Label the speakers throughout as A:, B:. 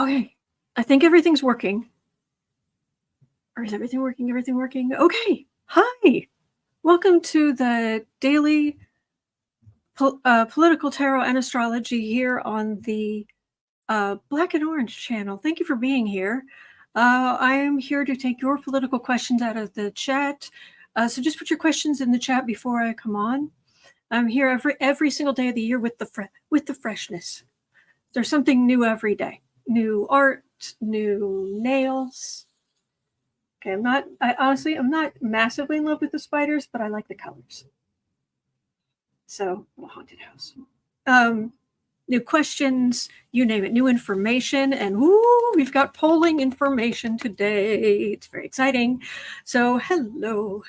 A: Okay. I think everything's working. Or is everything working? Everything working? Okay. Hi. Welcome to the daily political tarot and astrology here on the Black and Orange channel. Thank you for being here. I am here to take your political questions out of the chat. So just put your questions in the chat before I come on. I'm here every single day of the year with the freshness. There's something new every day. New art, new nails. Okay, I'm not massively in love with the spiders, but I like the colors. So, a haunted house. New questions, you name it, new information, and woo, we've got polling information today. It's very exciting. So, hello.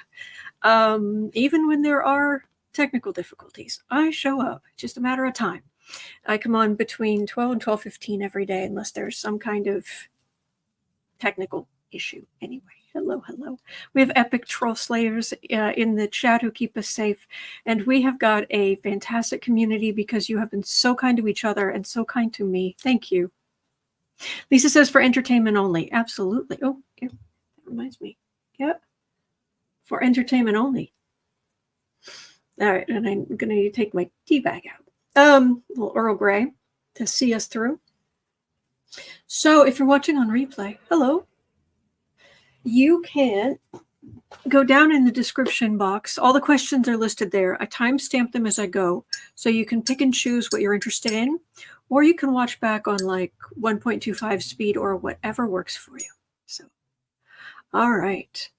A: Even when there are technical difficulties, I show up. It's just a matter of time. I come on between 12 and 12:15 every day, unless there's some kind of technical issue. Anyway, hello. We have epic troll slayers in the chat who keep us safe, and we have got a fantastic community because you have been so kind to each other and so kind to me. Thank you. Lisa says for entertainment only. Absolutely. Oh, yeah, that reminds me. Yep. For entertainment only. All right, and I'm going to take my tea bag out. A little Earl Grey to see us through. So if you're watching on replay, hello. You can go down in the description box. All the questions are listed there. I timestamp them as I go, so you can pick and choose what you're interested in, or you can watch back on like 1.25 speed or whatever works for you. So, all right.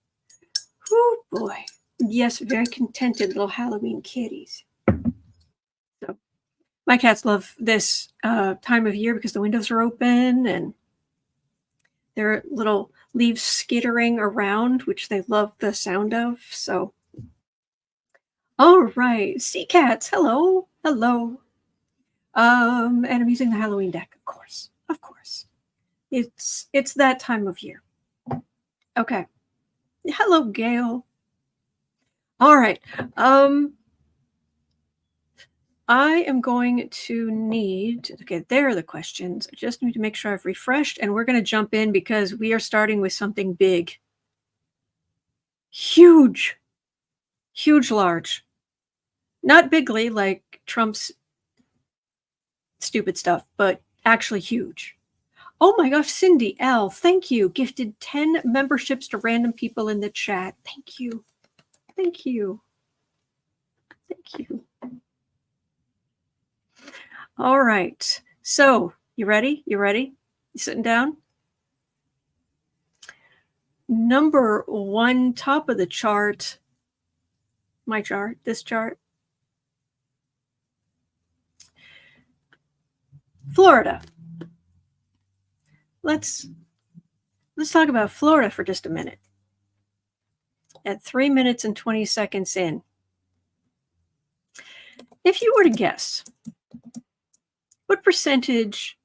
A: Oh boy. Yes, very contented little Halloween kitties. So, my cats love this time of year because the windows are open and there are little leaves skittering around, which they love the sound of. So, all right, sea cats, hello. And I'm using the Halloween deck, of course. It's that time of year. Okay. Hello, Gail. All right. I am going to need, okay, there are the questions. I just need to make sure I've refreshed, and we're going to jump in because we are starting with something big. Huge, large. Not bigly like Trump's stupid stuff, but actually huge. Oh my gosh, Cindy L, thank you. Gifted 10 memberships to random people in the chat. Thank you. All right. So, you ready? You sitting down? Number one, top of the chart. My chart, this chart. Florida. Let's talk about Florida for just a minute. At 3 minutes and 20 seconds in. If you were to guess, what percentage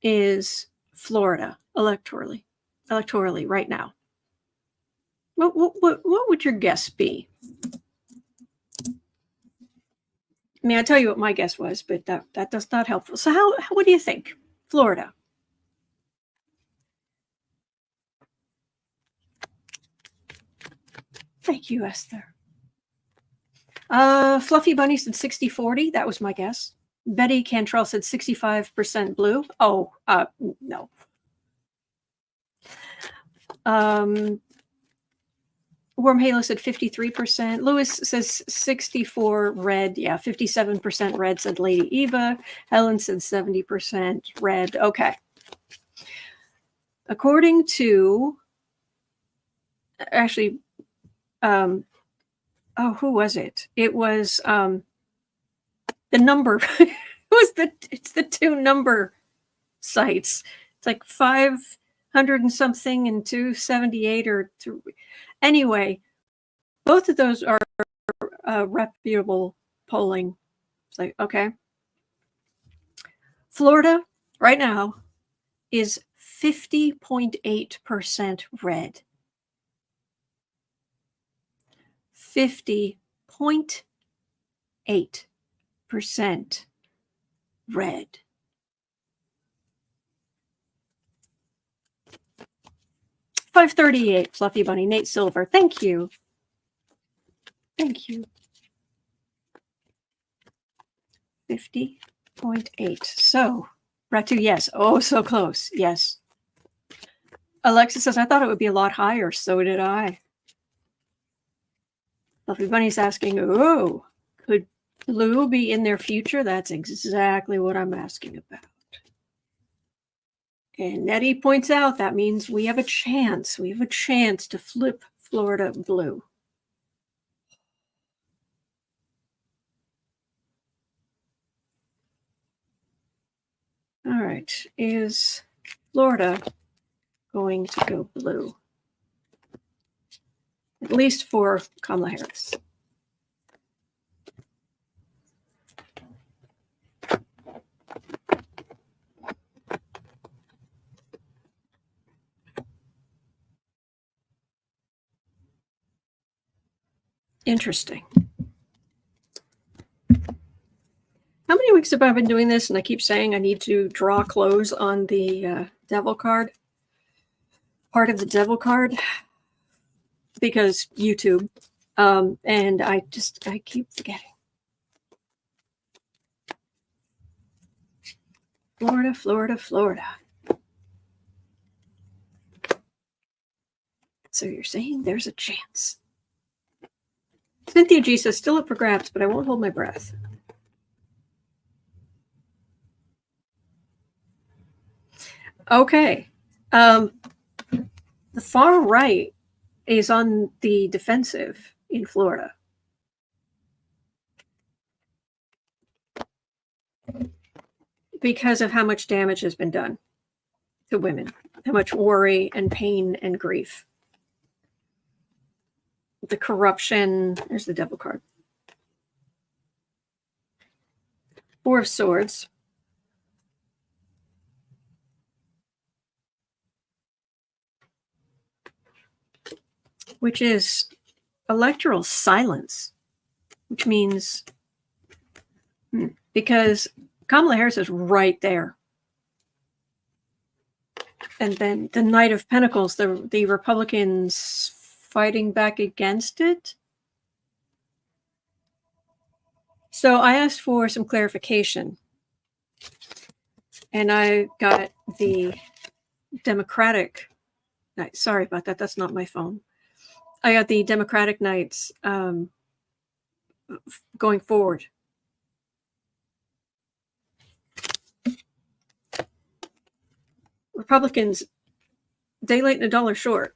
A: is Florida electorally right now? What would your guess be? I mean, I tell you what my guess was, but that does not helpful. So what do you think? Florida. Thank you, Esther. Fluffy Bunny said 60-40. That was my guess. Betty Cantrell said 65% blue. Oh, no. Warm Halo said 53%. Lewis says 64 red. Yeah, 57% red, said Lady Eva. Helen said 70% red. Okay. According to, actually, who was it? It was the number. It's the two number sites. It's like 500 and something and 278 or anyway, both of those are reputable polling. It's like, okay. Florida right now is 50.8% red. 50.8% red. 538, Fluffy Bunny, Nate Silver. Thank you. Thank you. 50.8. So, Ratu, yes. Oh, so close. Yes. Alexa says, I thought it would be a lot higher. So did I. Fluffy Bunny's asking, oh, could blue be in their future? That's exactly what I'm asking about. And Nettie points out that means we have a chance. We have a chance to flip Florida blue. All right. Is Florida going to go blue? At least for Kamala Harris. Interesting. How many weeks have I been doing this? And I keep saying I need to draw close on the devil card. Part of the devil card. Because YouTube. And I keep forgetting. Florida, Florida, Florida. So you're saying there's a chance. Cynthia G says, still up for grabs, but I won't hold my breath. Okay. The far right is on the defensive in Florida. Because of how much damage has been done to women, how much worry and pain and grief. The corruption, there's the devil card. Four of Swords. Which is electoral silence, which means because Kamala Harris is right there. And then the Knight of Pentacles, the Republicans fighting back against it. So I asked for some clarification. And I got the Democratic Knight. Sorry about that. That's not my phone. I got the Democratic Knights going forward. Republicans, day late and a dollar short.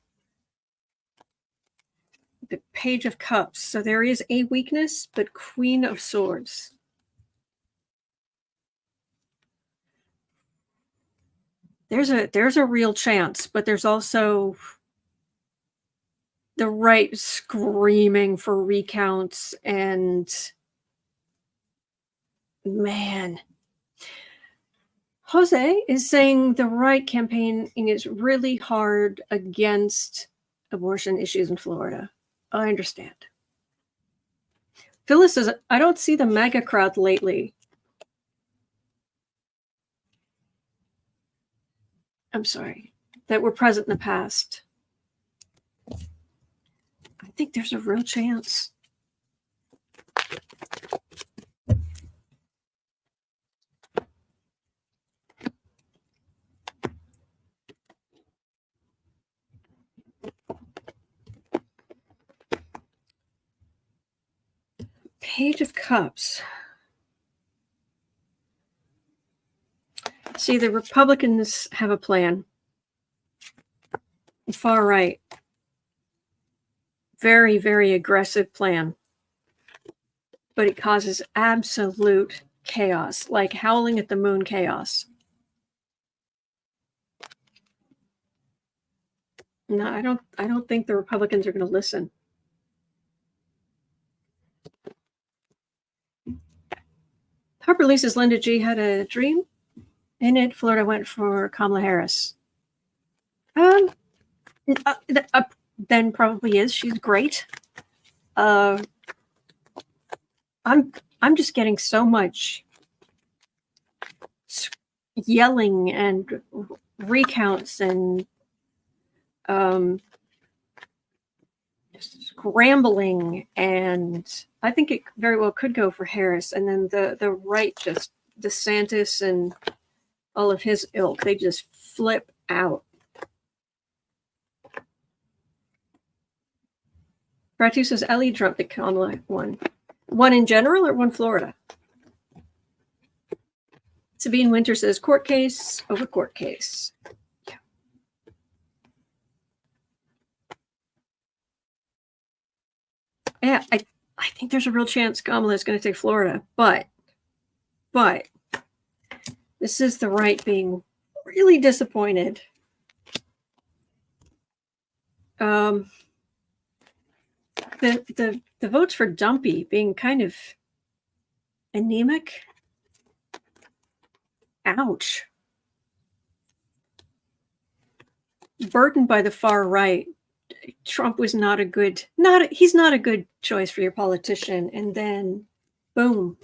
A: The Page of Cups. So there is a weakness, but Queen of Swords. There's a real chance, but there's also the right screaming for recounts and man. Jose is saying the right campaigning is really hard against abortion issues in Florida. I understand. Phyllis says, I don't see the MAGA crowd lately. I'm sorry, that were present in the past. I think there's a real chance. Page of Cups. See, the Republicans have a plan. The far right. Very, very aggressive plan. But it causes absolute chaos, like howling at the moon chaos. No, I don't think the Republicans are going to listen. Harper Lee says Linda G had a dream. In it, Florida went for Kamala Harris. Then probably is. She's great. I'm just getting so much yelling and recounts and scrambling, and I think it very well could go for Harris. And then the right, just DeSantis and all of his ilk, they just flip out. Ratu says Ellie Trump the Kamala won. One in general or one Florida? Sabine Winter says court case over court case. Yeah, I think there's a real chance Kamala is going to take Florida, but this is the right being really disappointed. The votes for Dumpy being kind of anemic. Ouch. Burdened by the far right. Trump was he's not a good choice for your politician. And then boom.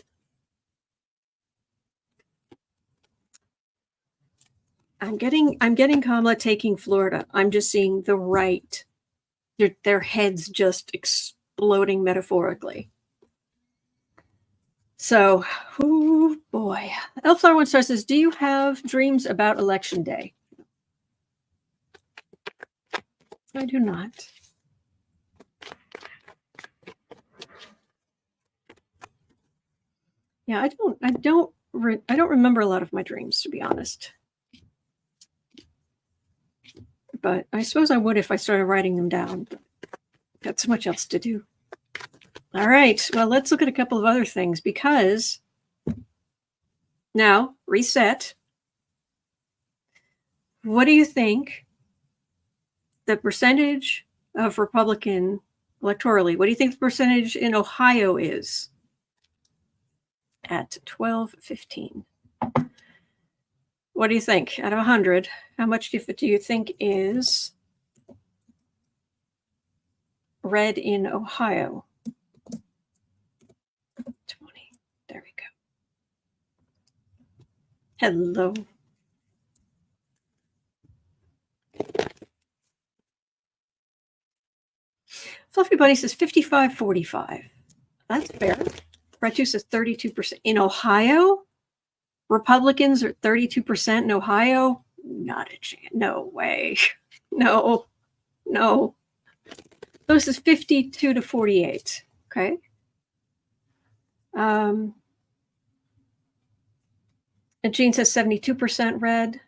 A: I'm getting Kamala taking Florida. I'm just seeing the right, their heads just exploding metaphorically. So, oh boy. Elflower One Star says, do you have dreams about Election Day? I do not. Yeah, I don't remember a lot of my dreams, to be honest. But I suppose I would if I started writing them down. But got so much else to do. All right. Well, let's look at a couple of other things, because now, reset. What do you think the percentage of Republican electorally? What do you think the percentage in Ohio is? At 12:15. What do you think? Out of 100, how much do you think is red in Ohio? 20. There we go. Hello. Fluffy Bunny says 55-45. That's fair. Bretu says 32%. In Ohio, Republicans are 32% in Ohio? Not a chance. No way. No. This is 52-48. Okay. And Jean says 72% red.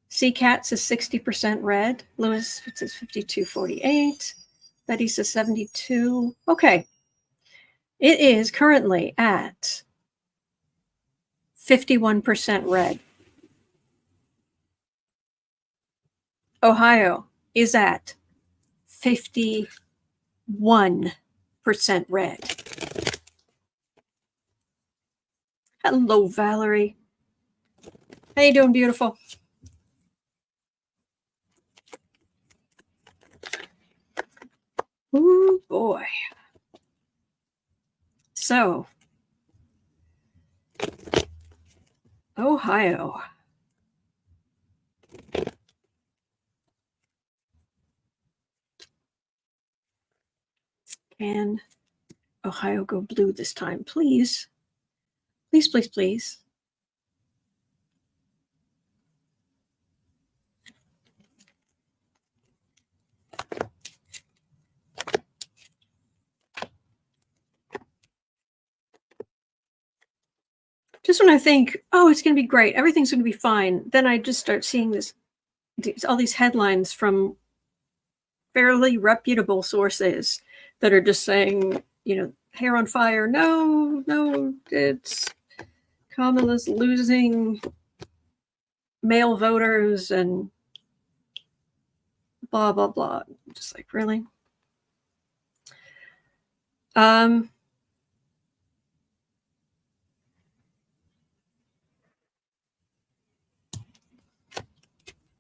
A: CCAT says 60% red. Lewis says 52-48. Betty says 72. Okay. It is currently at 51% red. Ohio is at 51% red. Hello, Valerie. How you doing, beautiful? Ooh, boy. So, Ohio. Can Ohio go blue this time, please? Please, please, please. Just when I think, oh, it's going to be great, everything's going to be fine, then I just start seeing all these headlines from fairly reputable sources that are just saying, hair on fire. No, it's Kamala's losing male voters and blah, blah, blah. Just like, really?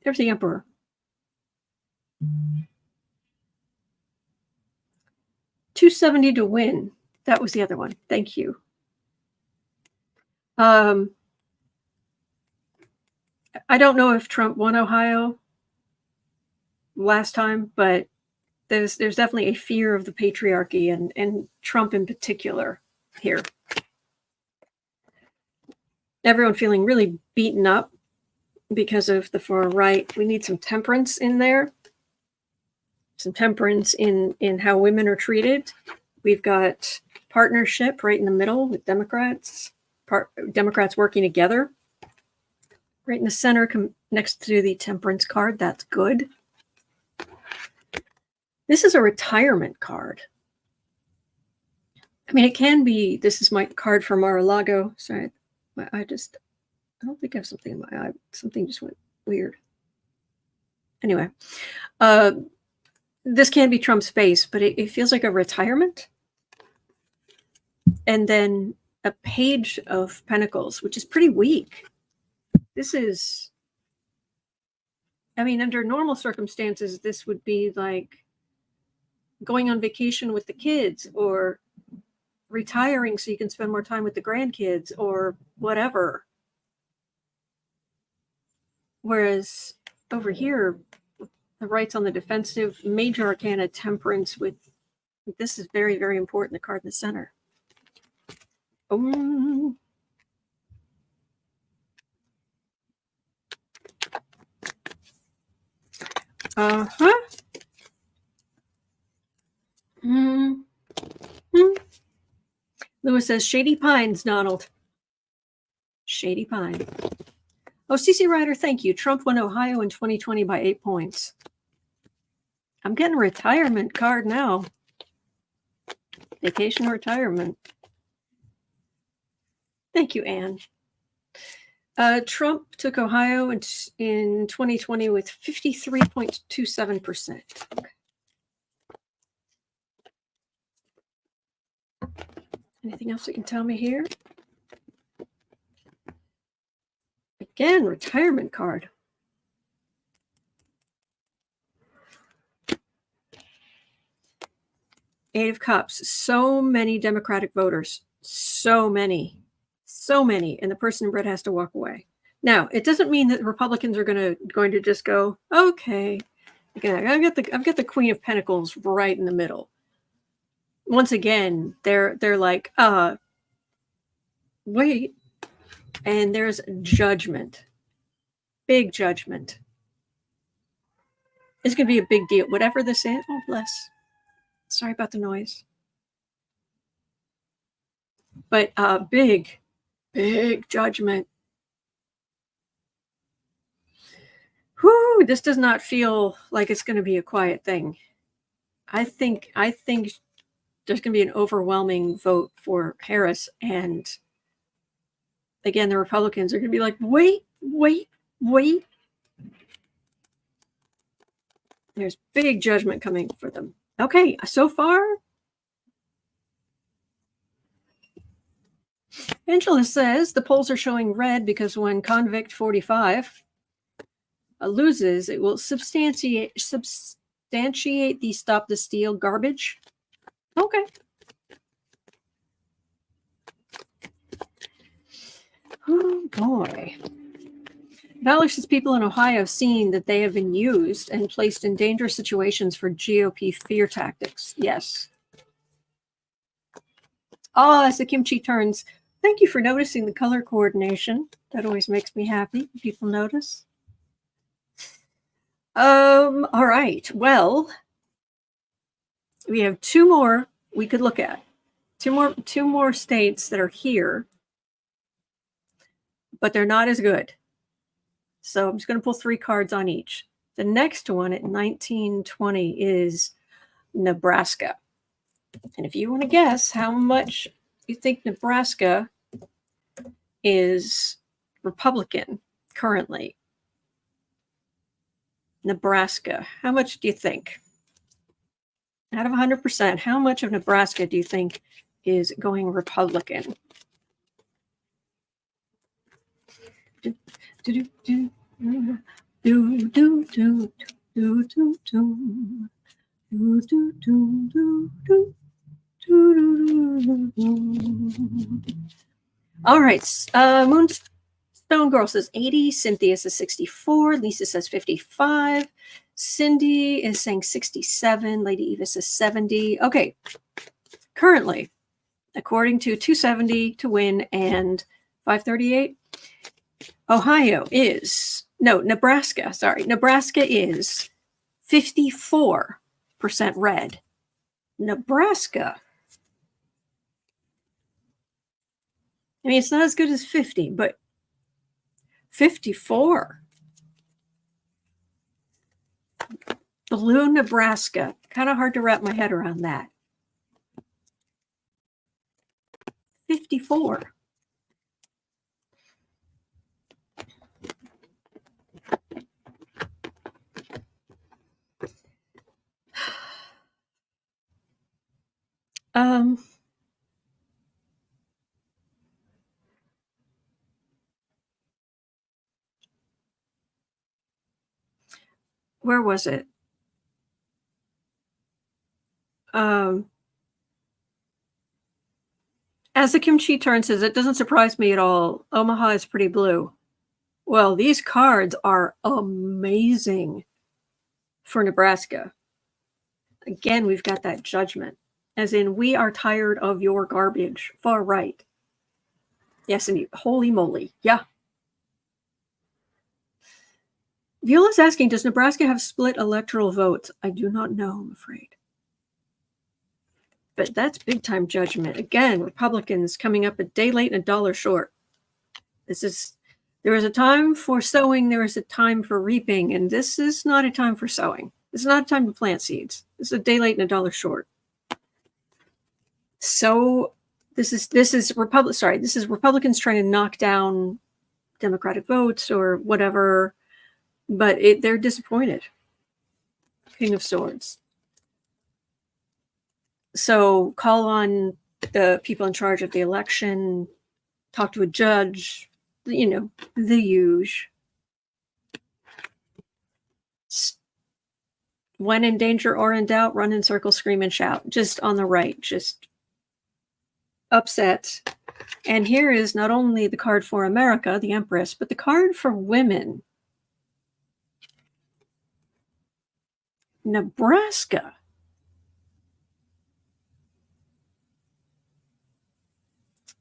A: There's the Emperor. $270 to win. That was the other one. Thank you. I don't know if Trump won Ohio. last time, but there's definitely a fear of the patriarchy and Trump in particular here. Everyone feeling really beaten up because of the far right. We need some temperance in there. Some temperance in how women are treated. We've got partnership right in the middle with Democrats. Democrats working together. Right in the center, next to the temperance card. That's good. This is a retirement card. I mean, it can be. This is my card for Mar-a-Lago. Sorry, I don't think I have something in my eye. Something just went weird. Anyway, this can be Trump's base, but it feels like a retirement. And then a page of pentacles, which is pretty weak. This is, I mean, under normal circumstances, this would be like going on vacation with the kids or retiring so you can spend more time with the grandkids or whatever. Whereas over here, the right's on the defensive, major arcana temperance with, this is very, very important, the card in the center. Uh-huh. Lewis says, Shady Pines, Donald. Shady Pine. Oh, CC Ryder, thank you. Trump won Ohio in 2020 by 8 points. I'm getting a retirement card now. Vacation retirement. Thank you, Anne. Trump took Ohio in 2020 with 53.27%. Okay. Anything else you can tell me here? Again, retirement card. Eight of Cups. So many Democratic voters. So many. So many. And the person in red has to walk away. Now, it doesn't mean that Republicans are going to just go, okay. Again, I've got the Queen of Pentacles right in the middle. Once again, they're like, wait. And there's judgment. Big judgment. It's going to be a big deal. Whatever this is. Oh, bless. Sorry about the noise. But big judgment. Whew, this does not feel like it's going to be a quiet thing. I think there's going to be an overwhelming vote for Harris. And again, the Republicans are going to be like, wait. There's big judgment coming for them. Okay, so far, Angela says the polls are showing red because when convict 45 loses, it will substantiate the stop the steal garbage. Okay. Oh boy. Valor says people in Ohio have seen that they have been used and placed in dangerous situations for GOP fear tactics. Yes. Oh, as the kimchi turns. Thank you for noticing the color coordination. That always makes me happy. People notice. All right. Well, we have two more we could look at. Two more states that are here, but they're not as good. So I'm just going to pull 3 cards on each. The next one at 1920 is Nebraska. And if you want to guess how much you think Nebraska is Republican currently. Nebraska, how much do you think? Out of 100%, how much of Nebraska do you think is going Republican? All right. Moonstone Girl says 80. Cynthia says 64. Lisa says 55. Cindy is saying 67. Lady Eva says 70. Okay. Currently, according to 270 to win and 538, Nebraska is 54% red. Nebraska. I mean, it's not as good as 50, but 54. Blue Nebraska. Kind of hard to wrap my head around that. 54. Where was it? As the Kimchi Turn says, it doesn't surprise me at all. Omaha is pretty blue. Well, these cards are amazing for Nebraska. Again, we've got that judgment, as in, we are tired of your garbage. Far right. Yes, and holy moly. Yeah. Viola's asking, does Nebraska have split electoral votes? I do not know, I'm afraid. But that's big time judgment. Again, Republicans coming up a day late and $1 short. There is a time for sowing, there is a time for reaping, and this is not a time for sowing. This is not a time to plant seeds. This is a day late and $1 short. So this is Republicans trying to knock down Democratic votes or whatever, but they're disappointed. King of Swords. So call on the people in charge of the election, talk to a judge, the huge. When in danger or in doubt, run in circles, scream and shout. Just on the right, just upset. And here is not only the card for America, the Empress, but the card for women. Nebraska.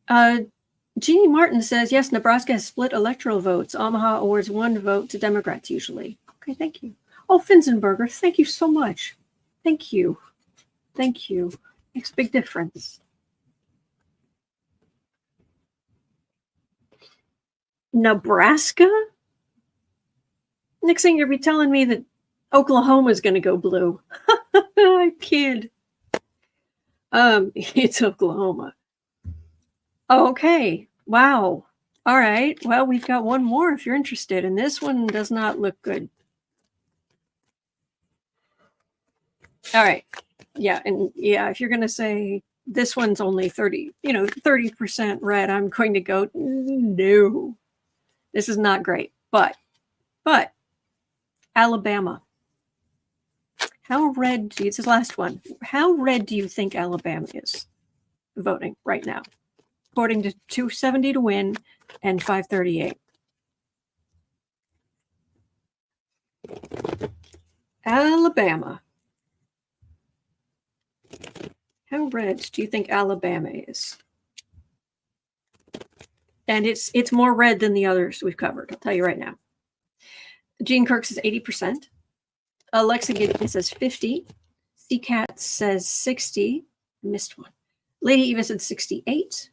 A: Jeannie Martin says, yes, Nebraska has split electoral votes. Omaha awards 1 vote to Democrats usually. Okay, thank you. Oh, Finzenberger, thank you so much. Thank you. Thank you. Makes a big difference. Nebraska? Next thing you'll be telling me that Oklahoma is going to go blue. I kid. It's Oklahoma. Okay. Wow. All right. Well, we've got one more if you're interested, and this one does not look good. All right. Yeah. And yeah, if you're going to say this one's only 30% red, I'm going to go, no, this is not great. But Alabama. How red it's the last one. How red do you think Alabama is voting right now? According to 270 to win and 538. Alabama. How red do you think Alabama is? And it's more red than the others we've covered. I'll tell you right now. Gene Kirk says 80%. Alexa Gideon says 50. CCAT says 60. Missed one. Lady Eva said 68.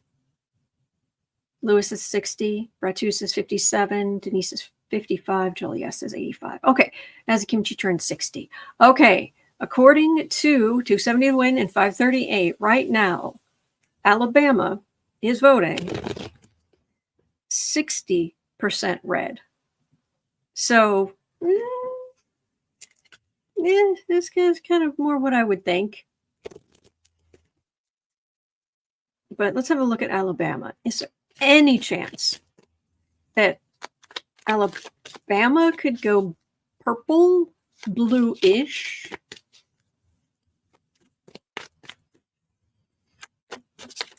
A: Lewis is 60. Ratu says 57. Denise is 55. Julia says 85. Okay. As Kimchi turned 60. Okay. According to 270 to win and 538 right now, Alabama is voting 60% red. So, this is kind of more what I would think. But let's have a look at Alabama. Is there any chance that Alabama could go purple, blue-ish?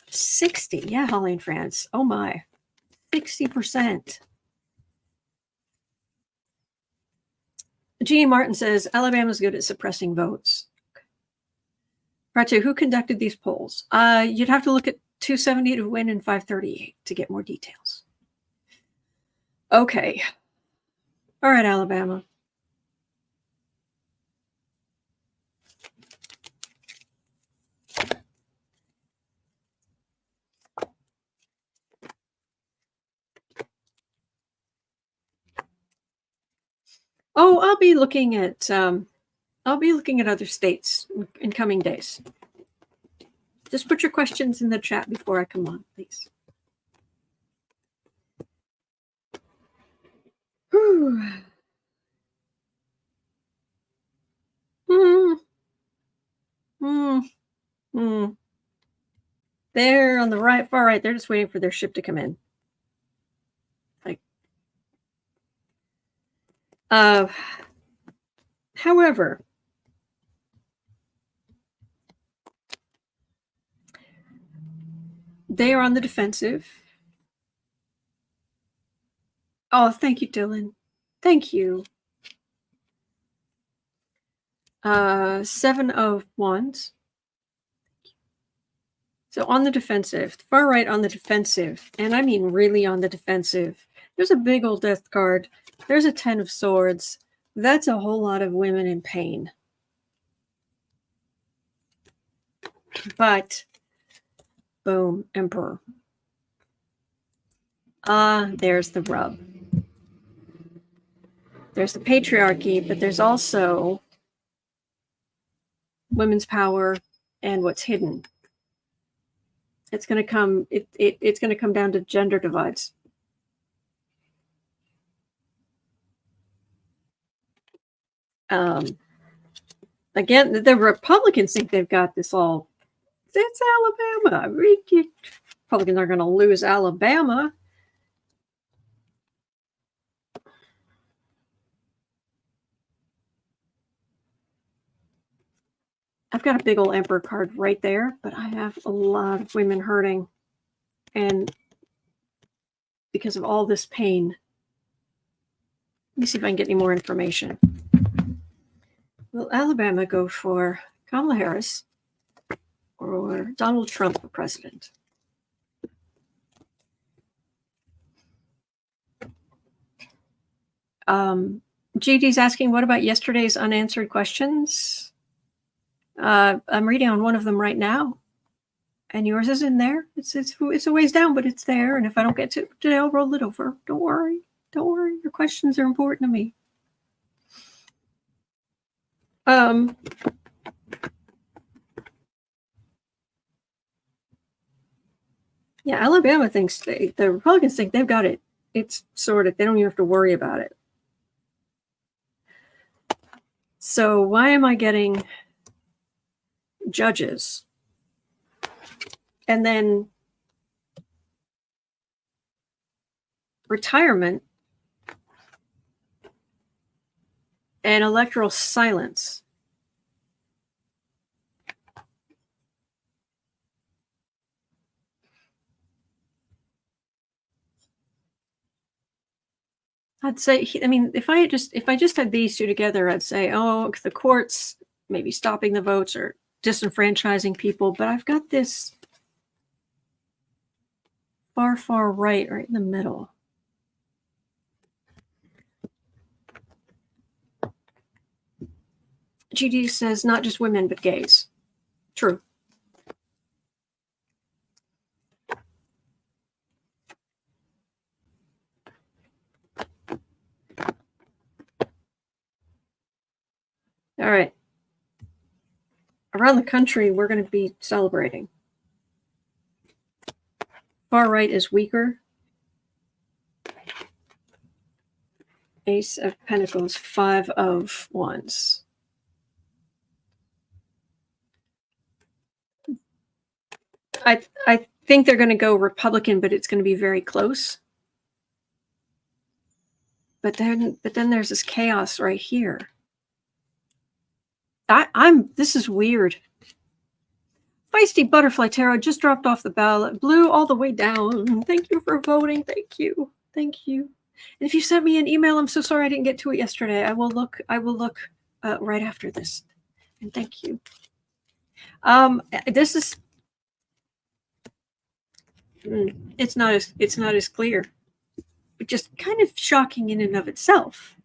A: $60. Yeah, Holly and France. Oh my. 60%. Jeannie Martin says, Alabama's good at suppressing votes. Part 2, who conducted these polls? You'd have to look at 270 to win and 538 to get more details. Okay. All right, Alabama. Oh, I'll be looking at other states in coming days. Just put your questions in the chat before I come on, please. Whew. They're on the right, far right. They're just waiting for their ship to come in. Like, however, they are on the defensive. Oh, thank you, Dylan. Thank you. 7 of wands. So on the defensive, far right on the defensive, and I mean really on the defensive. There's a big old death card. There's a 10 of swords. That's a whole lot of women in pain. But, boom, Emperor. There's the rub. There's the patriarchy, but there's also women's power and what's hidden. It's going to come. It's going to come down to gender divides. Again, the Republicans think they've got this all. It's Alabama. Republicans are going to lose Alabama. I've got a big old Emperor card right there, but I have a lot of women hurting. And because of all this pain, let me see if I can get any more information. Will Alabama go for Kamala Harris or Donald Trump for president? GD's asking, what about yesterday's unanswered questions? I'm reading on one of them right now, and yours is in there. It's a ways down, but it's there. And if I don't get to it today, I'll roll it over. Don't worry. Don't worry. Your questions are important to me. Yeah, Alabama thinks the Republicans think they've got it. It's sorted. They don't even have to worry about it. So why am I getting judges and then retirement and electoral silence? I'd say, I mean, if I just had these two together, I'd say, oh, the courts maybe stopping the votes or disenfranchising people, but I've got this far right in the middle. GD says not just women, but gays. True. All right. Around the country, we're going to be celebrating. Far right is weaker. Ace of Pentacles, 5 of Wands. I think they're going to go Republican, but it's going to be very close. But then there's this chaos right here. This is weird. Feisty Butterfly Tarot just dropped off the ballot. Blue all the way down. Thank you for voting. Thank you. Thank you. And if you sent me an email, I'm so sorry I didn't get to it yesterday. I will look right after this. And thank you. This is it's not as clear, but just kind of shocking in and of itself.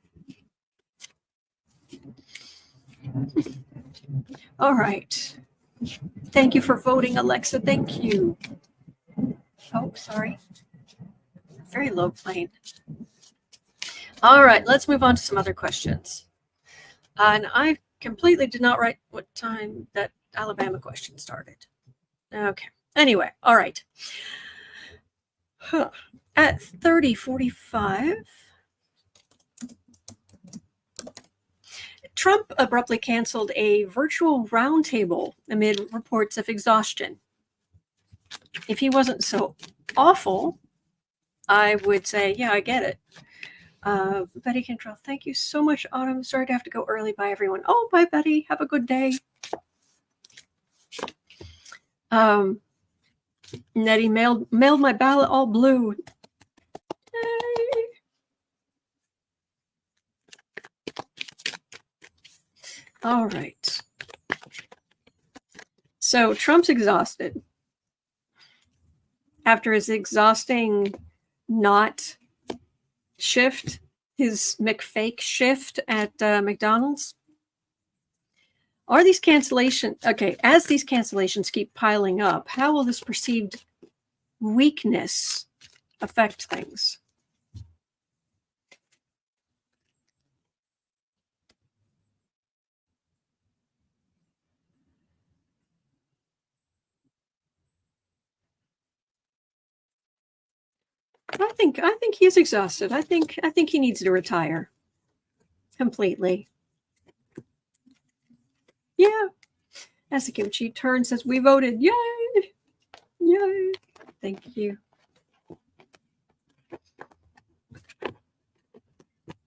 A: All right. Thank you for voting, Alexa. Thank you. Oh, sorry. Very low plane. All right, let's move on to some other questions. And I completely did not write what time that Alabama question started. Okay. Anyway, all right. At 30:45, Trump abruptly canceled a virtual roundtable amid reports of exhaustion. If he wasn't so awful, I would say, yeah, I get it. Betty Cantrell, thank you so much, Autumn. Sorry to have to go early. Bye, everyone. Oh, bye, Betty. Have a good day. Nettie mailed my ballot all blue. Yay. All right. So Trump's exhausted. After his exhausting not shift, his McFake shift at McDonald's. Are these cancellations, okay, as these cancellations keep piling up, how will this perceived weakness affect things? I think he's exhausted. I think he needs to retire completely. Yeah. As the kimchi turns, says, we voted. Yay! Yay! Thank you.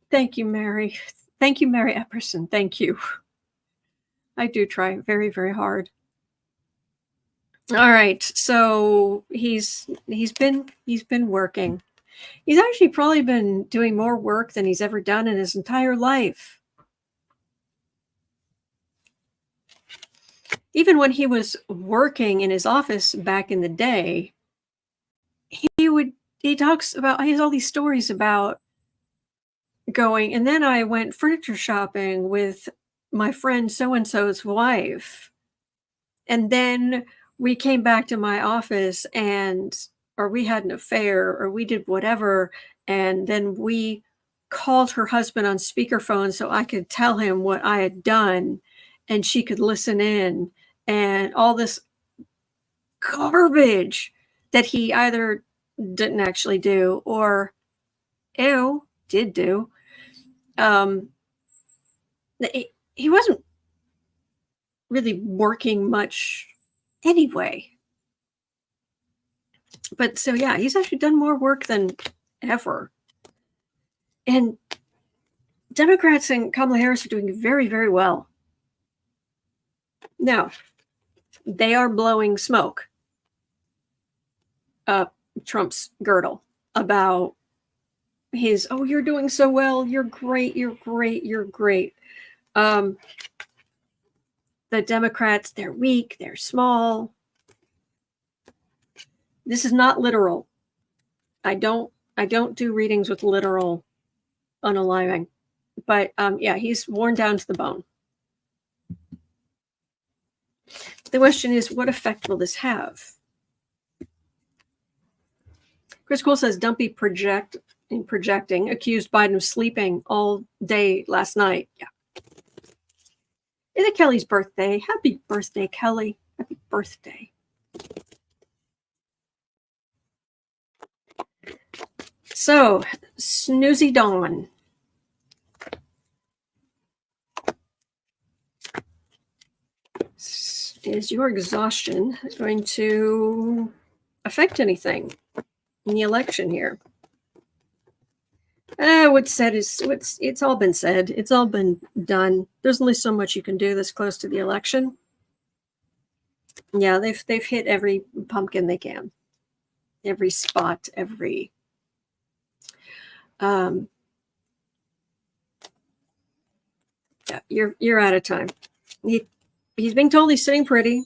A: Thank you, Mary. Thank you, Mary Epperson. Thank you. I do try very, very hard. All right. So he's been working. He's actually probably been doing more work than he's ever done in his entire life. Even when he was working in his office back in the day, he talks about, he has all these stories about going, and then I went furniture shopping with my friend so-and-so's wife. And then we came back to my office or we had an affair or we did whatever. And then we called her husband on speakerphone so I could tell him what I had done and she could listen in, and all this garbage that he either didn't actually do or did do. He wasn't really working much anyway. But so, yeah, he's actually done more work than ever. And Democrats and Kamala Harris are doing very, very well. Now, they are blowing smoke up Trump's girdle about his, oh, you're doing so well. You're great. You're great. You're great. The Democrats, they're weak. They're small. This is not literal. I don't do readings with literal unaliving, but yeah, he's worn down to the bone. The question is, what effect will this have? Chris Cole says Dumpy projecting accused Biden of sleeping all day last night. Yeah. Is it Kelly's birthday? Happy birthday, Kelly. Happy birthday. So, Snoozy Dawn. Is your exhaustion going to affect anything in the election here? What's said is it's all been said. It's all been done. There's only so much you can do this close to the election. Yeah, they've hit every pumpkin they can, every spot, every. Yeah, you're out of time. He's being told he's sitting pretty.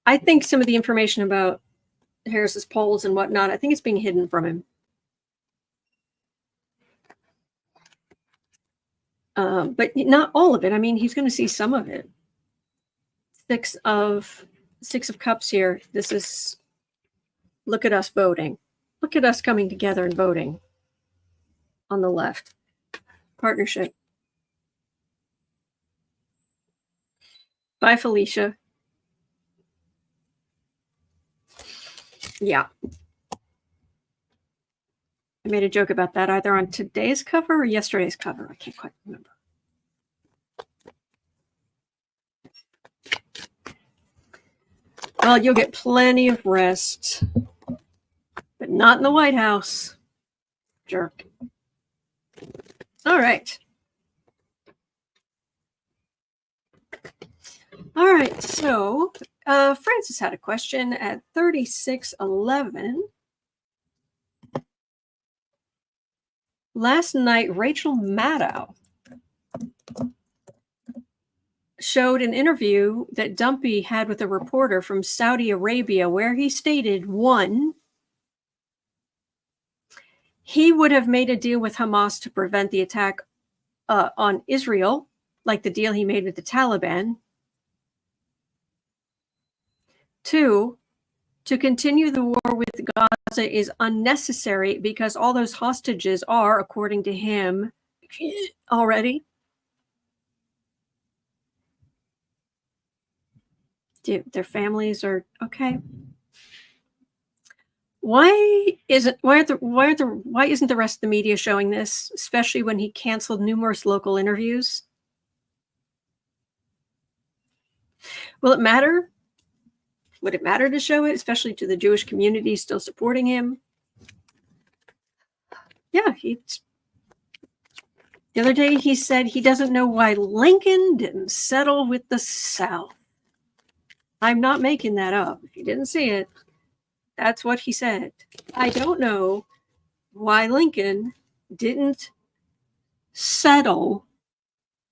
A: I think some of the information about Harris's polls and whatnot, I think it's being hidden from him. But not all of it. I mean, he's going to see some of it. Six of Cups here. This is, look at us voting. Look at us coming together and voting on the left. Partnership. Bye, Felicia. Yeah. I made a joke about that either on today's cover or yesterday's cover. I can't quite remember. Well, you'll get plenty of rest, but not in the White House. Jerk. All right. All right, so Francis had a question at 3611. Last night, Rachel Maddow showed an interview that Dumpy had with a reporter from Saudi Arabia where he stated, one, he would have made a deal with Hamas to prevent the attack on Israel, like the deal he made with the Taliban. Two, to continue the war with Gaza is unnecessary because all those hostages are, according to him, already. Their families are okay. Why isn't the rest of the media showing this, especially when he canceled numerous local interviews? Will it matter? Would it matter to show it, especially to the Jewish community still supporting him? Yeah, the other day he said he doesn't know why Lincoln didn't settle with the South. I'm not making that up. If you didn't see it, that's what he said. I don't know why Lincoln didn't settle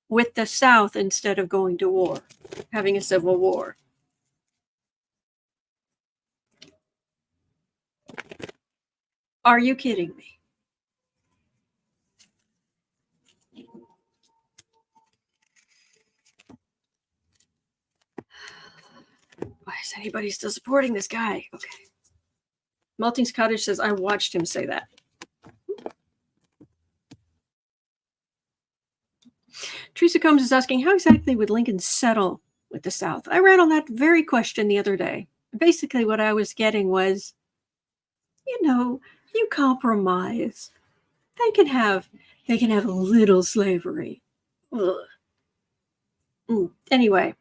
A: with the South instead of going to war, having a civil war. Are you kidding me? Why is anybody still supporting this guy? Okay. Melting's Cottage says, I watched him say that. Teresa Combs is asking, how exactly would Lincoln settle with the South? I read on that very question the other day. Basically, what I was getting was, you compromise. They can have a little slavery. Anyway,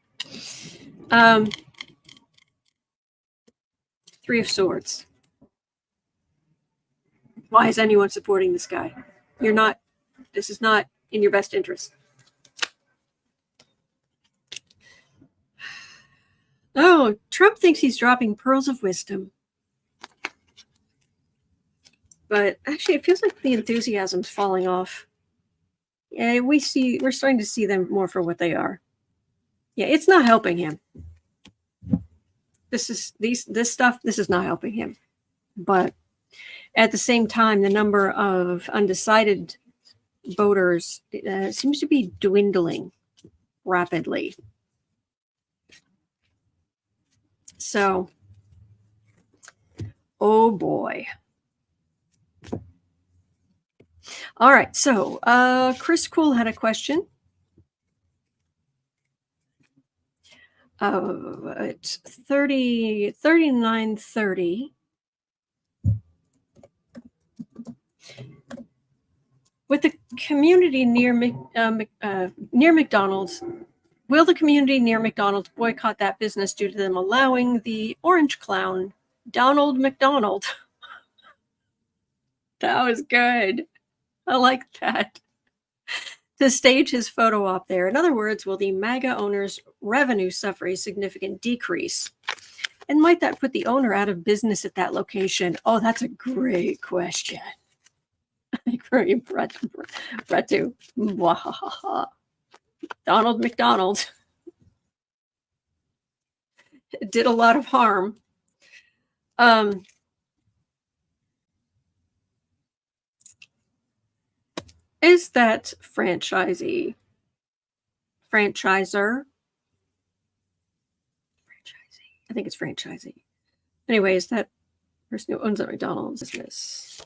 A: Three of Swords. Why is anyone supporting this guy? This is not in your best interest. Oh, Trump thinks he's dropping pearls of wisdom. But actually, it feels like the enthusiasm's falling off. Yeah, we're starting to see them more for what they are. Yeah, it's not helping him. This is not helping him. But at the same time, the number of undecided voters seems to be dwindling rapidly. So, oh boy. All right, so Chris Cool had a question. It's 39:30. With the community near McDonald's, will the community near McDonald's boycott that business due to them allowing the orange clown, Donald-Macdonald? That was good. I like that. To stage his photo op there. In other words, will the MAGA owners' revenue suffer a significant decrease? And might that put the owner out of business at that location? Oh, that's a great question. For you, Bretu. Donald-Macdonald did a lot of harm. Is that franchisor? I think it's franchisee. Anyway, is that person who owns that McDonald's business?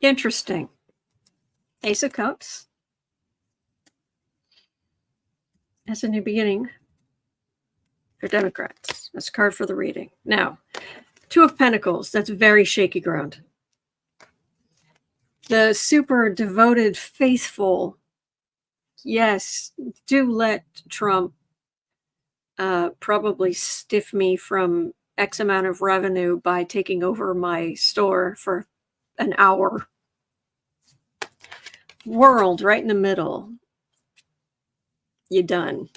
A: Interesting. Ace of Cups. That's a new beginning for Democrats. That's a card for the reading. Now, Two of Pentacles. That's very shaky ground. The super devoted, faithful. Yes, do let Trump probably stiff me from X amount of revenue by taking over my store for an hour. World right in the middle. You done.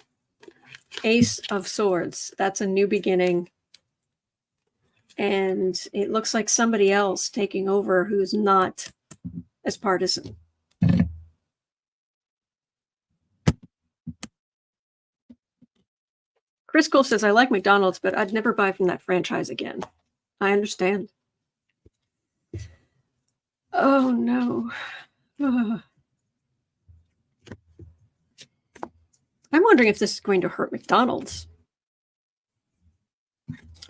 A: Ace of Swords. That's a new beginning. And it looks like somebody else taking over who's not as partisan. Chris Cole says, I like McDonald's, but I'd never buy from that franchise again. I understand. Oh, no. Ugh. I'm wondering if this is going to hurt McDonald's.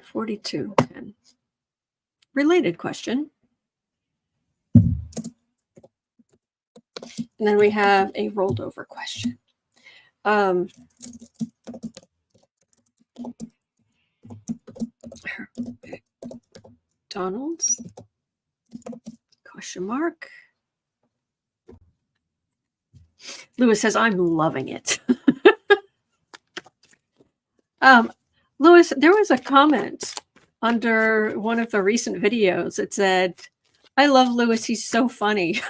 A: 4210. Related question. And then we have a rolled over question. McDonald's? Question mark. Lewis says, I'm loving it. Lewis, there was a comment under one of the recent videos that said, I love Lewis, he's so funny.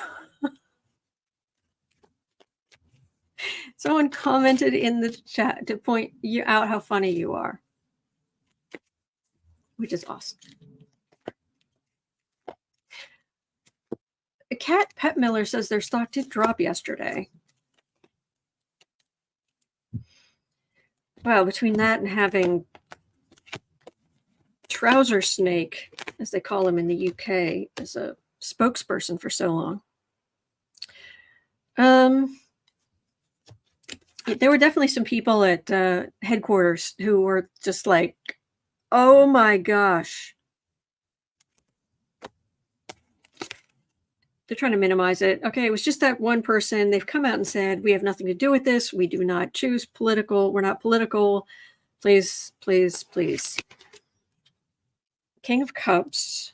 A: Someone commented in the chat to point you out how funny you are, which is awesome. Cat Pet Miller says their stock did drop yesterday. Well, between that and having Trouser Snake, as they call him in the UK, as a spokesperson for so long. There were definitely some people at headquarters who were just like, oh my gosh. They're trying to minimize it. Okay, it was just that one person. They've come out and said, we have nothing to do with this. We do not choose political. We're not political. Please, please, please. King of Cups.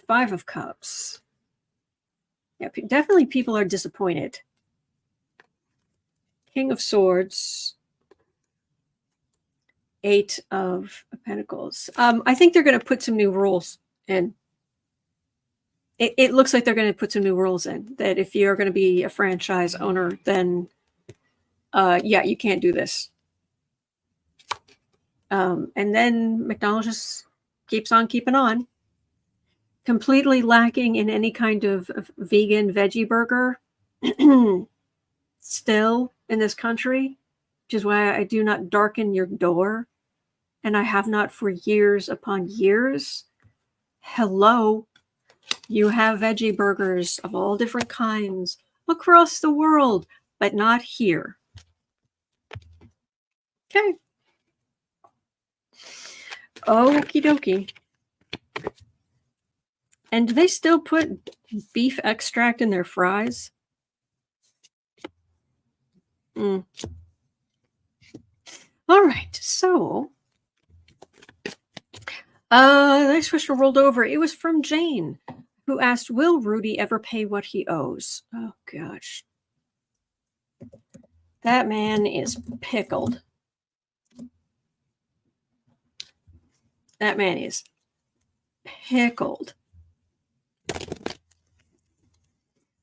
A: 5 of Cups. Yeah, definitely people are disappointed. King of Swords. 8 of Pentacles. I think they're going to put some new rules in. It looks like they're going to put some new rules in. That if you're going to be a franchise owner, then yeah, you can't do this. And then McDonald's just keeps on keeping on. Completely lacking in any kind of vegan veggie burger still in this country, which is why I do not darken your door. And I have not for years upon years. Hello. You have veggie burgers of all different kinds across the world, but not here. Okay. Okie dokie. And do they still put beef extract in their fries? All right, so the next question rolled over. It was from Jane, who asked, will Rudy ever pay what he owes? Oh, gosh. That man is pickled. That man is pickled.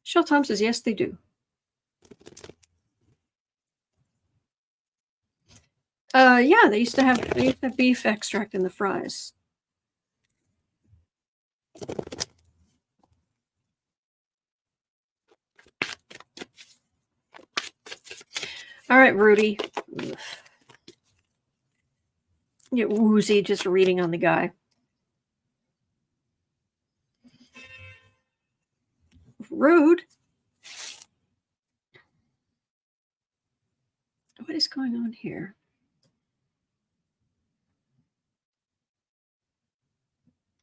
A: Michelle Tom says, yes, they do. Yeah, they used to have beef extract in the fries. All right, Rudy. You get woozy just reading on the guy. Rude. What is going on here?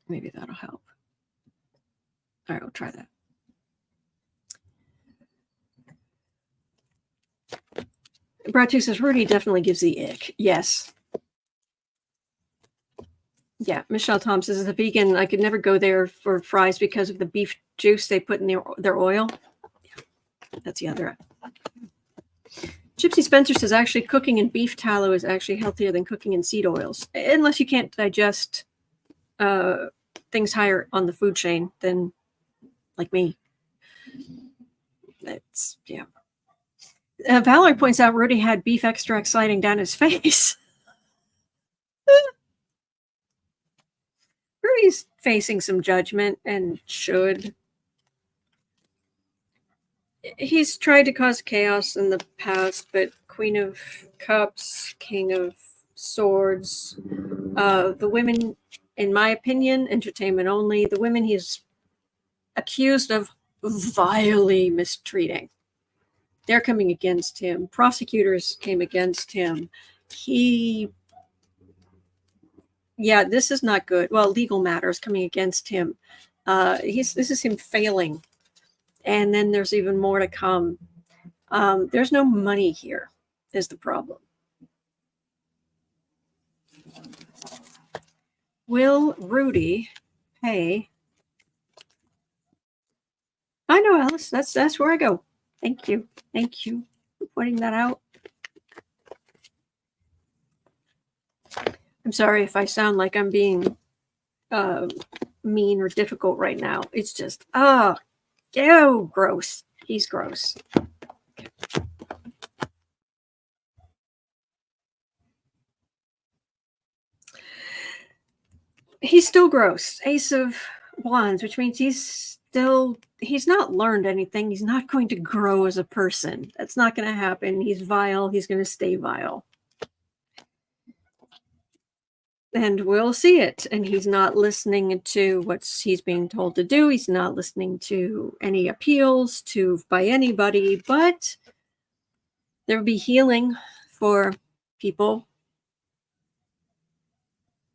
A: Maybe that'll help. All right, we'll try that. Brad 2 says, Rudy definitely gives the ick. Yes. Yeah, Michelle Tom says, as a vegan, I could never go there for fries because of the beef juice they put in their oil. Yeah, that's the other. Gypsy Spencer says, actually, cooking in beef tallow is actually healthier than cooking in seed oils, unless you can't digest things higher on the food chain than like me. That's, yeah. Valerie points out Rudy had beef extract sliding down his face. Rudy's facing some judgment and should. He's tried to cause chaos in the past, but Queen of Cups, King of Swords, the women, in my opinion, entertainment only, the women he's accused of vilely mistreating. They're coming against him. Prosecutors came against him. Yeah, this is not good. Well, legal matters coming against him. This is him failing. And then there's even more to come. There's no money here, is the problem. Will Rudy pay? I know, Alice. That's where I go. Thank you. Thank you for pointing that out. I'm sorry if I sound like I'm being mean or difficult right now. It's just, ew, gross. He's gross. He's still gross. Ace of Wands, which means he's not learned anything. He's not going to grow as a person. That's not going to happen. He's vile. He's going to stay vile. And we'll see it. And he's not listening to what he's being told to do. He's not listening to any appeals by anybody, but there will be healing for people.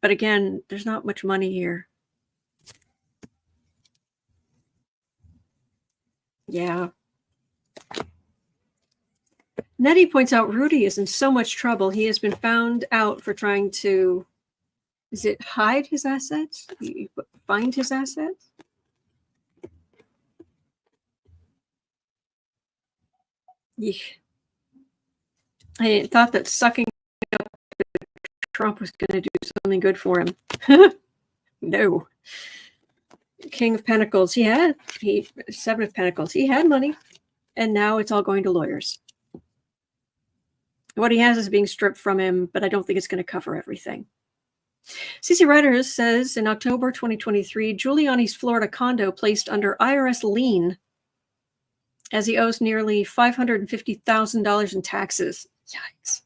A: But again, there's not much money here. Yeah. Nettie points out Rudy is in so much trouble. He has been found out for trying to, is it hide his assets? Find his assets? Yeesh. I thought that sucking up Trump was going to do something good for him. No. King of Pentacles. Seven of Pentacles. He had money, and now it's all going to lawyers. What he has is being stripped from him, but I don't think it's going to cover everything. CC Redders says in October 2023, Giuliani's Florida condo placed under IRS lien as he owes nearly $550,000 in taxes. Yikes.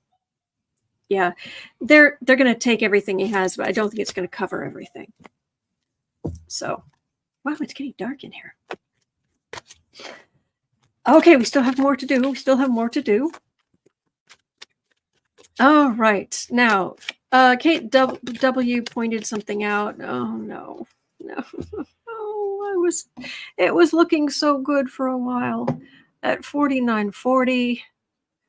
A: Yeah, they're going to take everything he has, but I don't think it's going to cover everything. So, wow, it's getting dark in here. Okay, we still have more to do. All right. Now, Kate W pointed something out. Oh, no. Oh, it was looking so good for a while at 49.40.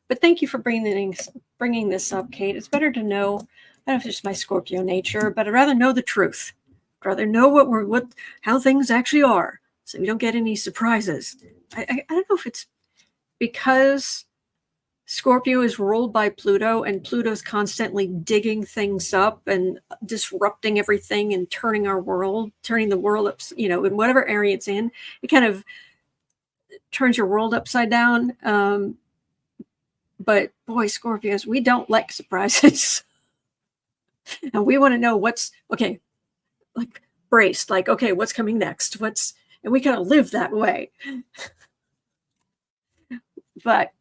A: But thank you for bringing this up, Kate. It's better to know. I don't know if it's my Scorpio nature, but I'd rather know the truth. I'd rather know how things actually are, so we don't get any surprises. I don't know if it's because Scorpio is ruled by Pluto, and Pluto's constantly digging things up and disrupting everything and turning the world up, in whatever area it's in. It kind of turns your world upside down. But boy, Scorpios, we don't like surprises. And we want to know what's okay, like braced, like, okay, what's coming next? And we kind of live that way. But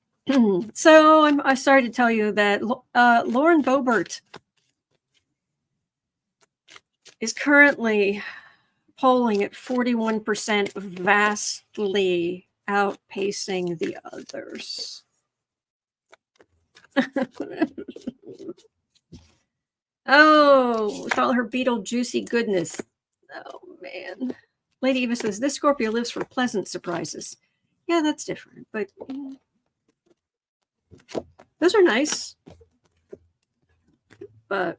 A: so I started to tell you that Lauren Boebert is currently polling at 41%, vastly outpacing the others. Oh, with all her Beetlejuicy goodness. Oh, man. Lady Eva says, this Scorpio lives for pleasant surprises. Yeah, that's different, but those are nice. But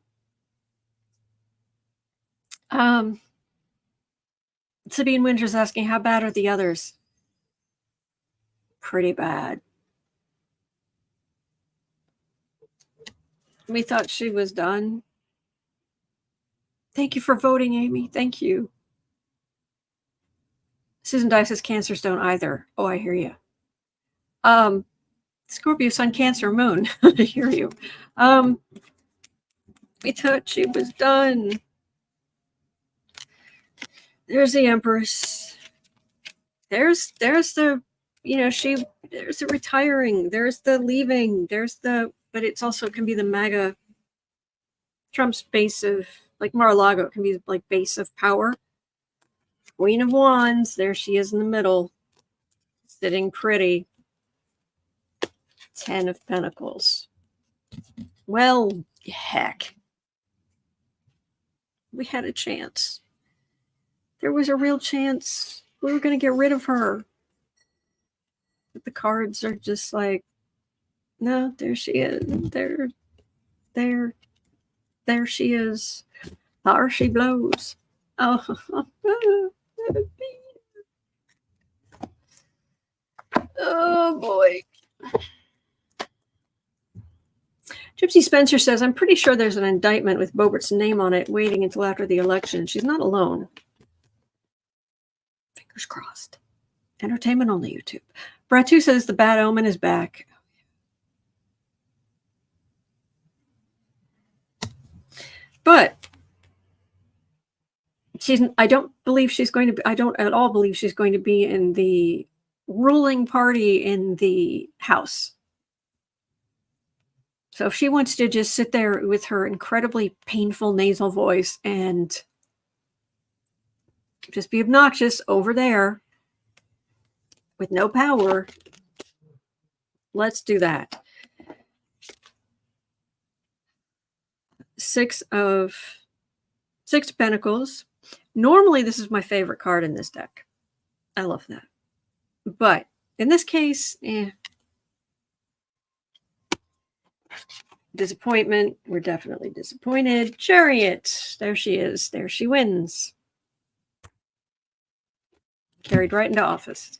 A: Sabine Winter's asking, how bad are the others? Pretty bad. We thought she was done. Thank you for voting, Amy. Thank you. Susan Dye says cancers don't either. Oh, I hear you. Scorpio, Sun, Cancer, Moon. I hear you. We thought she was done. There's the Empress. There's the, there's the retiring. There's the leaving. But it's also can be the MAGA, Trump's base of, like Mar-a-Lago can be like base of power. Queen of Wands, there she is in the middle, sitting pretty. 10 of Pentacles. Well, heck. We had a chance. There was a real chance. We were going to get rid of her. But the cards are just like, no, there she is. There she is. There she blows. Oh, oh boy. Gypsy Spencer says, I'm pretty sure there's an indictment with Boebert's name on it waiting until after the election. She's not alone. Fingers crossed. Entertainment only YouTube. Bratu says the bad omen is back. But I don't at all believe she's going to be in the ruling party in the House. So if she wants to just sit there with her incredibly painful nasal voice and just be obnoxious over there with no power, let's do that. Six of Pentacles. Normally, this is my favorite card in this deck. I love that. But in this case, disappointment. We're definitely disappointed. Chariot. There she is. There she wins. Carried right into office.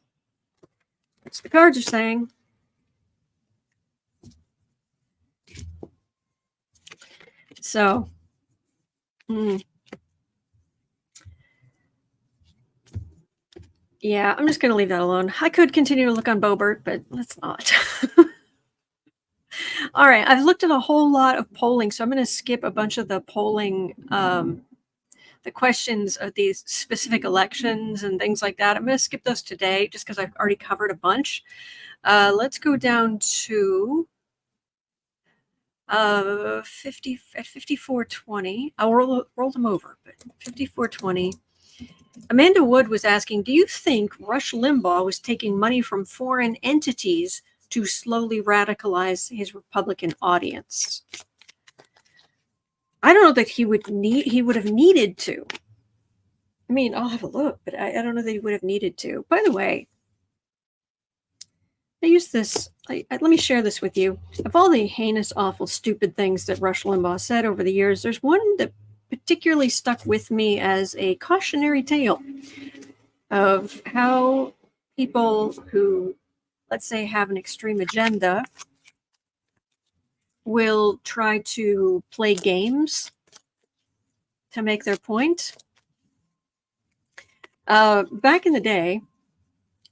A: That's what the cards are saying. So, yeah, I'm just going to leave that alone. I could continue to look on Boebert, but let's not. All right, I've looked at a whole lot of polling, so I'm going to skip a bunch of the polling, the questions of these specific elections and things like that. I'm going to skip those today just because I've already covered a bunch. Let's go down to 5420. I'll roll them over, but 5420. Amanda Wood was asking, do you think Rush Limbaugh was taking money from foreign entities to slowly radicalize his Republican audience? I don't know that he would have needed to. I mean, I'll have a look, but I don't know that he would have needed to. By the way, I use this. Let me share this with you. Of all the heinous, awful, stupid things that Rush Limbaugh said over the years, there's one that particularly stuck with me as a cautionary tale of how people who, let's say, have an extreme agenda will try to play games to make their point. Back in the day,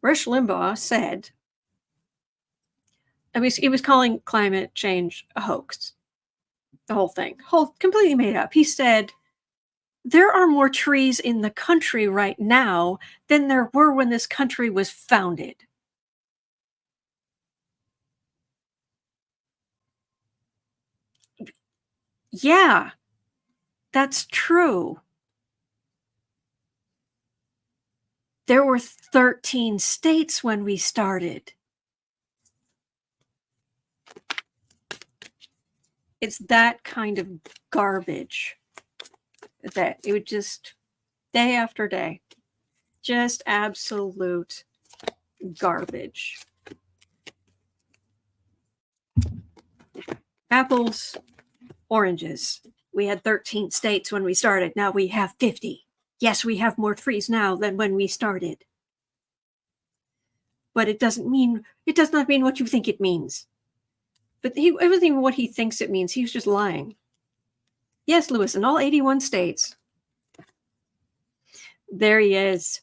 A: Rush Limbaugh said, he was calling climate change a hoax. The whole thing, completely made up. He said, there are more trees in the country right now than there were when this country was founded. Yeah, that's true. There were 13 states when we started. It's that kind of garbage that it would just, day after day, just absolute garbage. Apples, oranges. We had 13 states when we started. Now we have 50. Yes, we have more trees now than when we started. But it does not mean what you think it means. But everything what he thinks it means, he's just lying. Yes, Lewis, in all 81 states. There he is.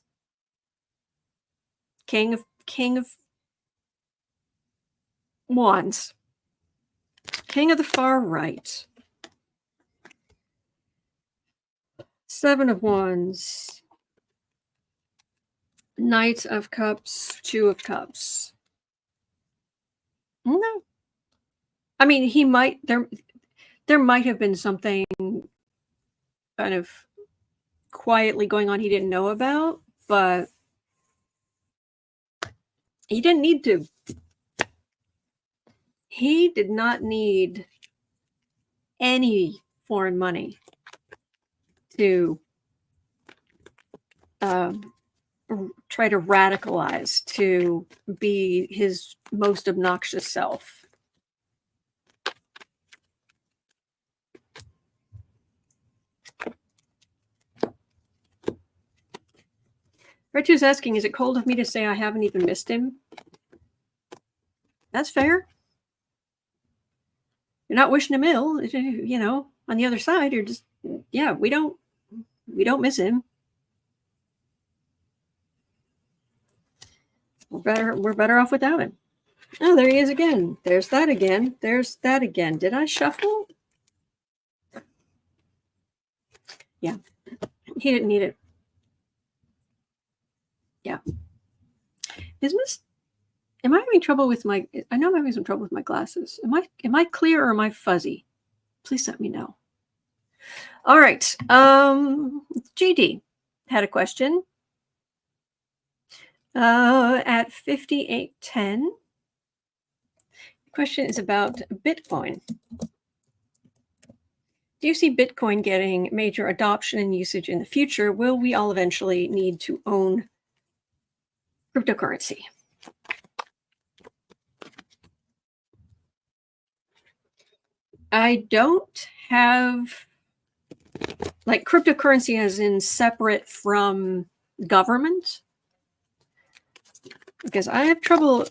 A: King of wands. King of the far right. 7 of wands. Knight of cups. 2 of cups. No. I mean, he might, there might have been something kind of quietly going on he didn't know about, but he didn't need to. He did not need any foreign money to try to radicalize, to be his most obnoxious self. Richard's asking, is it cold of me to say I haven't even missed him? That's fair. You're not wishing him ill, you know. On the other side, you're just, yeah, we don't miss him. We're better off without him. Oh, there he is again. There's that again. There's that again. Did I shuffle? Yeah. He didn't need it. Yeah. Am I having trouble with I know I'm having some trouble with my glasses. Am I clear or am I fuzzy? Please let me know. All right. GD had a question. At 5810. The question is about Bitcoin. Do you see Bitcoin getting major adoption and usage in the future? Will we all eventually need to own cryptocurrency? I don't have like cryptocurrency as in separate from government, because I have trouble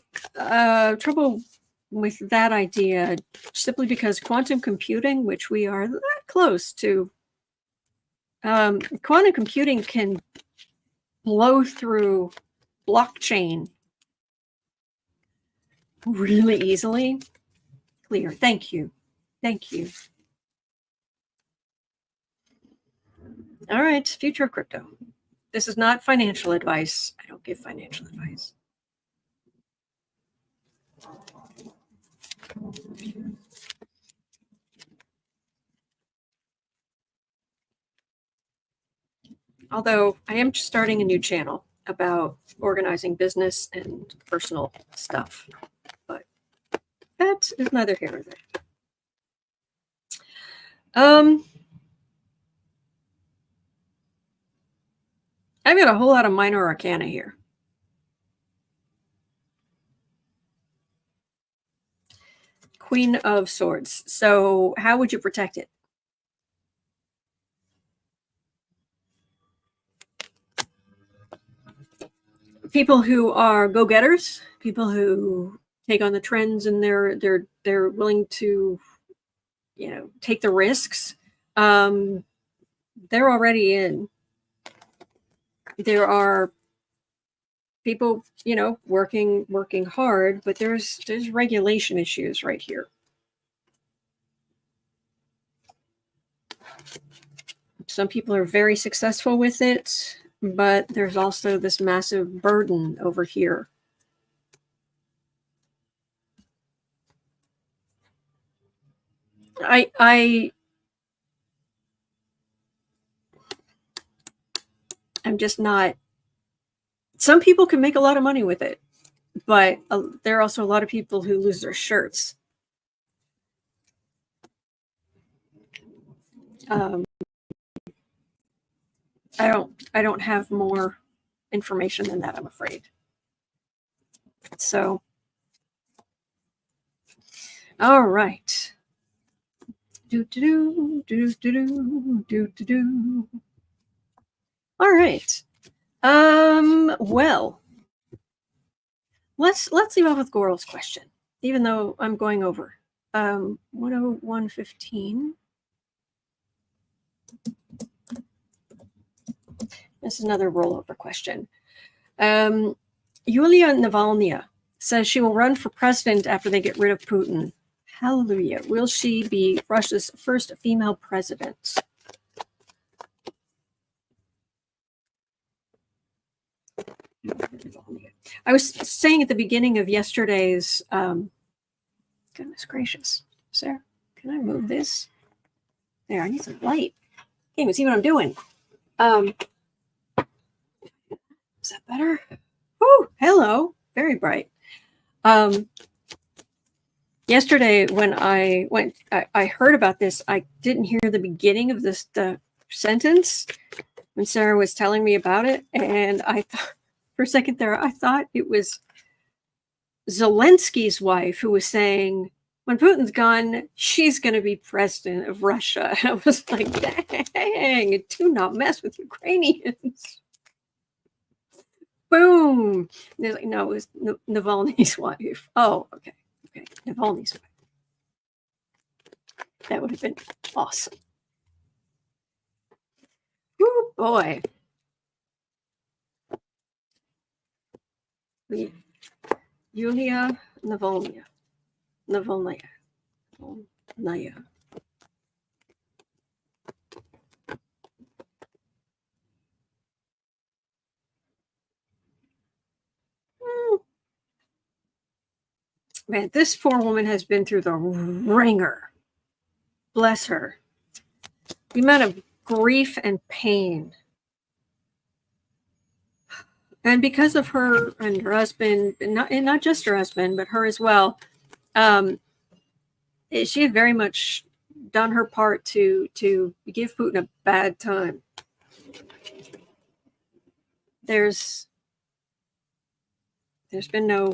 A: with that idea simply because quantum computing, which we are that close to, quantum computing can blow through blockchain really easily. Clear. Thank you. Thank you. All right. Future of crypto. This is not financial advice. I don't give financial advice. Although I am starting a new channel about organizing business and personal stuff, but that is neither here nor there. I've got a whole lot of minor arcana here. Queen of Swords. So how would you protect it? People who are go-getters, people who take on the trends and they're willing to take the risks. They're already in. There are people, working hard, but there's regulation issues right here. Some people are very successful with it, but there's also this massive burden over here. I'm just not. Some people can make a lot of money with it, but there are also a lot of people who lose their shirts. I don't have more information than that, I'm afraid. So, all right. All right. Well, let's leave off with Goral's question, even though I'm going over. 101.15. This is another rollover question. Yulia Navalnaya says she will run for president after they get rid of Putin. Hallelujah. Will she be Russia's first female president? I was saying at the beginning of yesterday's, goodness gracious, Sarah, can I move this? There, I need some light. Can't even see what I'm doing. Is that better? Oh, hello. Very bright. Yesterday when I heard about this, I didn't hear the beginning of the sentence when Sarah was telling me about it. And I thought, for a second there, I thought it was Zelensky's wife who was saying, when Putin's gone, she's going to be president of Russia. And I was like, dang, do not mess with Ukrainians. Boom. They're like, no, it was Navalny's wife. Oh, okay. Okay. Navalny's wife. That would have been awesome. Oh, boy. Yulia Navalnaya. Man, this poor woman has been through the ringer. Bless her. The amount of grief and pain. And because of her and her husband, and not just her husband, but her as well, she had very much done her part to give Putin a bad time. There's been no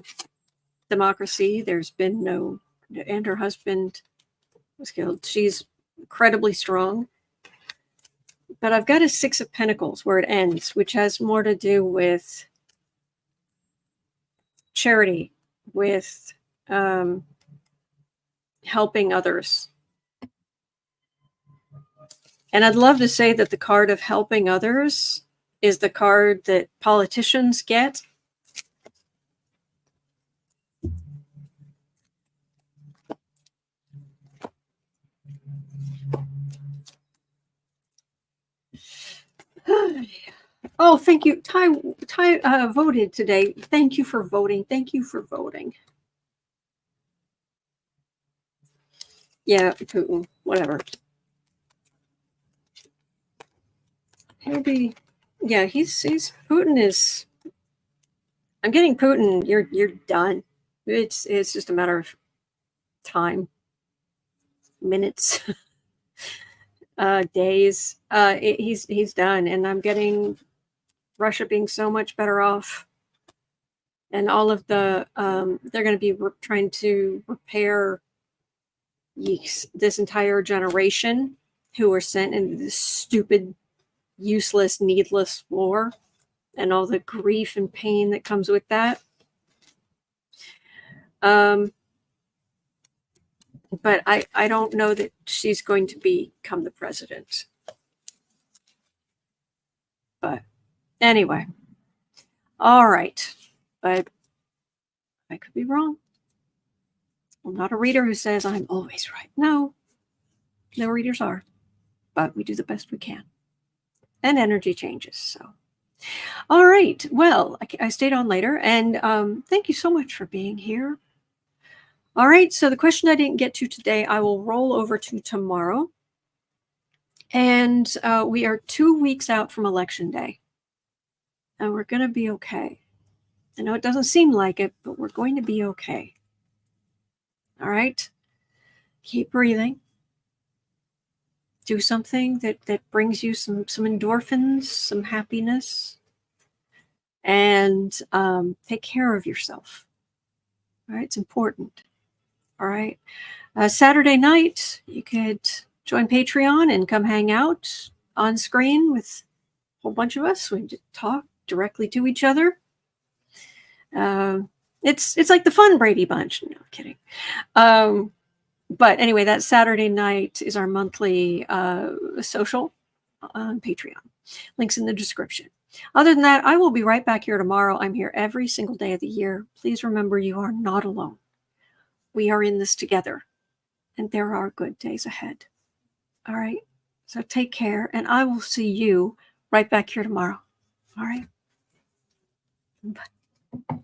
A: democracy. There's been no, and her husband was killed. She's incredibly strong. But I've got a Six of Pentacles where it ends, which has more to do with charity, with helping others. And I'd love to say that the card of helping others is the card that politicians get. Oh, thank you. Ty voted today. Thank you for voting. Thank you for voting. Yeah, Putin, whatever. He'll be, yeah, he's Putin is, I'm getting Putin, you're done. It's just a matter of time, minutes, days. He's done, and I'm getting Russia being so much better off, and all of the they're going to be trying to repair this entire generation who were sent into this stupid, useless, needless war, and all the grief and pain that comes with that. But I don't know that she's going to become the president. But anyway, all right. But I could be wrong. I'm not a reader who says I'm always right. No readers are, but we do the best we can. And energy changes. So, all right. Well, I stayed on later, and thank you so much for being here. All right. So the question I didn't get to today, I will roll over to tomorrow. And we are 2 weeks out from Election Day. And we're going to be okay. I know it doesn't seem like it, but we're going to be okay. All right? Keep breathing. Do something that brings you some endorphins, some happiness. And take care of yourself. All right? It's important. All right? Saturday night, you could join Patreon and come hang out on screen with a whole bunch of us. We talk directly to each other. It's like the fun Brady Bunch. No, I'm kidding. But anyway, that Saturday night is our monthly social on Patreon. Links in the description. Other than that, I will be right back here tomorrow. I'm here every single day of the year. Please remember, you are not alone. We are in this together, and there are good days ahead. All right? So take care, and I will see you right back here tomorrow. All right? Bye.